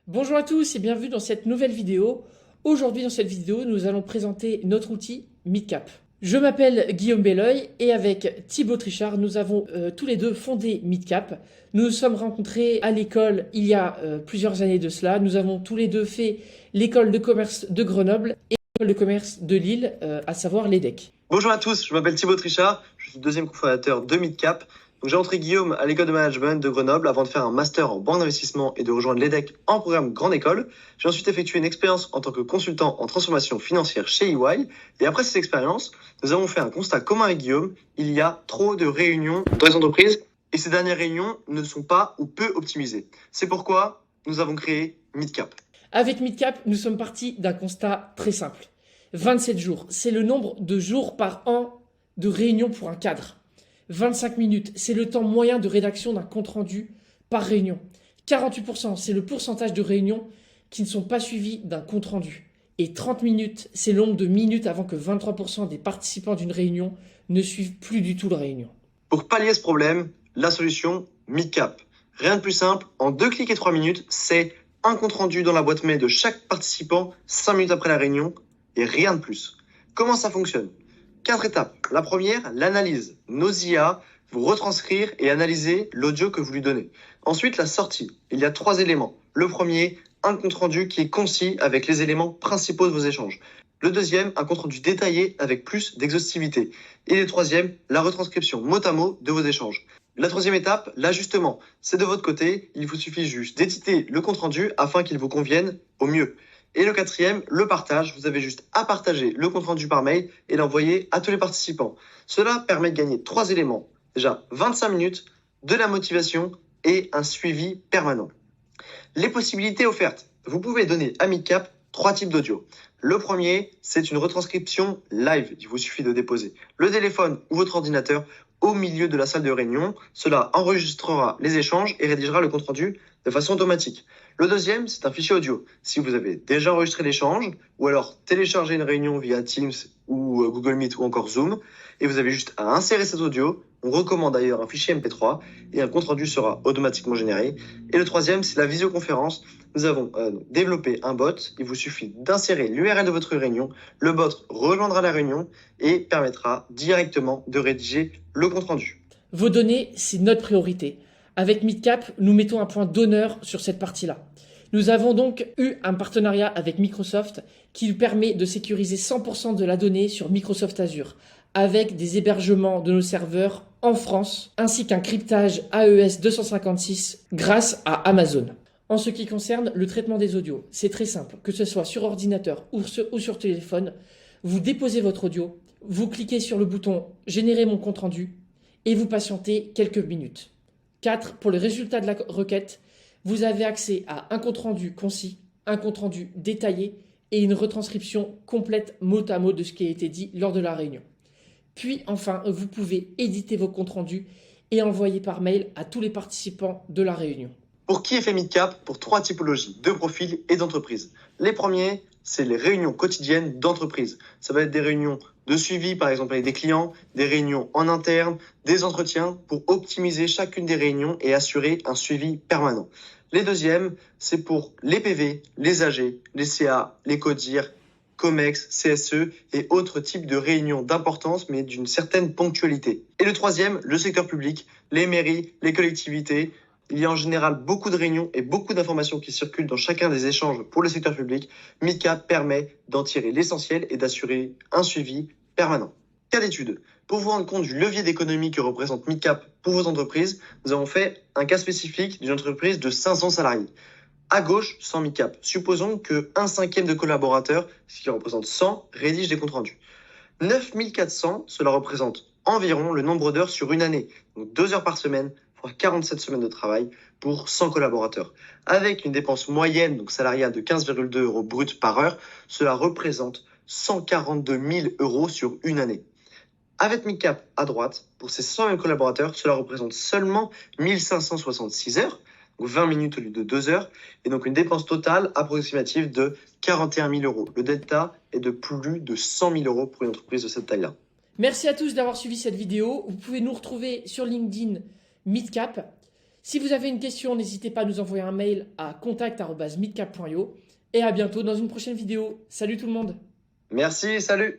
Bonjour à tous et bienvenue dans cette nouvelle vidéo. Aujourd'hui dans cette vidéo, nous allons présenter notre outil Meetcap. Je m'appelle Guillaume Belleuil et avec Thibaut Trichard, nous avons tous les deux fondé Meetcap. Nous nous sommes rencontrés à l'école il y a plusieurs années de cela. Nous avons tous les deux fait l'école de commerce de Grenoble et l'école de commerce de Lille, à savoir l'EDEC. Bonjour à tous, je m'appelle Thibaut Trichard, je suis le deuxième cofondateur de Meetcap. Donc, j'ai rentré Guillaume à l'école de management de Grenoble avant de faire un master en banque d'investissement et de rejoindre l'EDEC en programme Grande École. J'ai ensuite effectué une expérience en tant que consultant en transformation financière chez EY. Et après cette expérience, nous avons fait un constat commun avec Guillaume. Il y a trop de réunions dans les entreprises et ces dernières réunions ne sont pas ou peu optimisées. C'est pourquoi nous avons créé Meetcap. Avec Meetcap, nous sommes partis d'un constat très simple. 27 jours, c'est le nombre de jours par an de réunion pour un cadre. 25 minutes, c'est le temps moyen de rédaction d'un compte-rendu par réunion. 48%, c'est le pourcentage de réunions qui ne sont pas suivies d'un compte-rendu. Et 30 minutes, c'est le nombre de minutes avant que 23% des participants d'une réunion ne suivent plus du tout la réunion. Pour pallier ce problème, la solution Meetcap. Rien de plus simple, en 2 clics et 3 minutes, c'est un compte-rendu dans la boîte mail de chaque participant 5 minutes après la réunion et rien de plus. Comment ça fonctionne ? 4 étapes. La première, l'analyse. Nos IA vous retranscrire et analyser l'audio que vous lui donnez. Ensuite, la sortie. Il y a 3 éléments. Le premier, un compte-rendu qui est concis avec les éléments principaux de vos échanges. Le deuxième, un compte-rendu détaillé avec plus d'exhaustivité. Et le troisième, la retranscription mot à mot de vos échanges. La troisième étape, l'ajustement. C'est de votre côté, il vous suffit juste d'éditer le compte-rendu afin qu'il vous convienne au mieux. Et le quatrième, le partage. Vous avez juste à partager le compte-rendu par mail et l'envoyer à tous les participants. Cela permet de gagner 3 éléments. Déjà, 25 minutes, de la motivation et un suivi permanent. Les possibilités offertes. Vous pouvez donner à Meetcap 3 types d'audio. Le premier, c'est une retranscription live. Il vous suffit de déposer le téléphone ou votre ordinateur au milieu de la salle de réunion. Cela enregistrera les échanges et rédigera le compte-rendu de façon automatique. Le deuxième, c'est un fichier audio. Si vous avez déjà enregistré l'échange ou alors téléchargé une réunion via Teams ou Google Meet ou encore Zoom et vous avez juste à insérer cet audio, on recommande d'ailleurs un fichier MP3 et un compte-rendu sera automatiquement généré. Et le troisième, c'est la visioconférence. Nous avons développé un bot. Il vous suffit d'insérer l'URL de votre réunion. Le bot rejoindra la réunion et permettra directement de rédiger le compte-rendu. Vos données, c'est notre priorité. Avec Meetcap, nous mettons un point d'honneur sur cette partie-là. Nous avons donc eu un partenariat avec Microsoft qui nous permet de sécuriser 100% de la donnée sur Microsoft Azure, avec des hébergements de nos serveurs en France, ainsi qu'un cryptage AES 256 grâce à Amazon. En ce qui concerne le traitement des audios, c'est très simple, que ce soit sur ordinateur ou sur téléphone, vous déposez votre audio, vous cliquez sur le bouton « Générer mon compte-rendu » et vous patientez quelques minutes. 4. Pour le résultat de la requête, vous avez accès à un compte-rendu concis, un compte-rendu détaillé et une retranscription complète mot à mot de ce qui a été dit lors de la réunion. Puis enfin, vous pouvez éditer vos comptes rendus et envoyer par mail à tous les participants de la réunion. Pour qui est fait Meetcap ? Pour 3 typologies de profils et d'entreprises. Les premiers, c'est les réunions quotidiennes d'entreprise. Ça va être des réunions de suivi, par exemple avec des clients, des réunions en interne, des entretiens pour optimiser chacune des réunions et assurer un suivi permanent. Les deuxièmes, c'est pour les PV, les AG, les CA, les CODIR, COMEX, CSE et autres types de réunions d'importance mais d'une certaine ponctualité. Et le troisième, le secteur public, les mairies, les collectivités. Il y a en général beaucoup de réunions et beaucoup d'informations qui circulent dans chacun des échanges pour le secteur public. Meetcap permet d'en tirer l'essentiel et d'assurer un suivi permanent. Cas d'étude. Pour vous rendre compte du levier d'économie que représente Meetcap pour vos entreprises, nous avons fait un cas spécifique d'une entreprise de 500 salariés. À gauche, sans Meetcap. Supposons que 1/5 de collaborateurs, ce qui représente 100, rédigent des comptes rendus. 9400, cela représente environ le nombre d'heures sur une année. Donc 2 heures par semaine, fois 47 semaines de travail pour 100 collaborateurs. Avec une dépense moyenne, donc salariale, de 15,2 euros brut par heure, cela représente 142 000 euros sur une année. Avec Meetcap à droite, pour ces 100 mêmes collaborateurs, cela représente seulement 1566 heures, donc 20 minutes au lieu de 2 heures, et donc une dépense totale approximative de 41 000 euros. Le delta est de plus de 100 000 euros pour une entreprise de cette taille-là. Merci à tous d'avoir suivi cette vidéo. Vous pouvez nous retrouver sur LinkedIn Meetcap. Si vous avez une question, n'hésitez pas à nous envoyer un mail à contact@midcap.io et à bientôt dans une prochaine vidéo. Salut tout le monde! Merci, salut!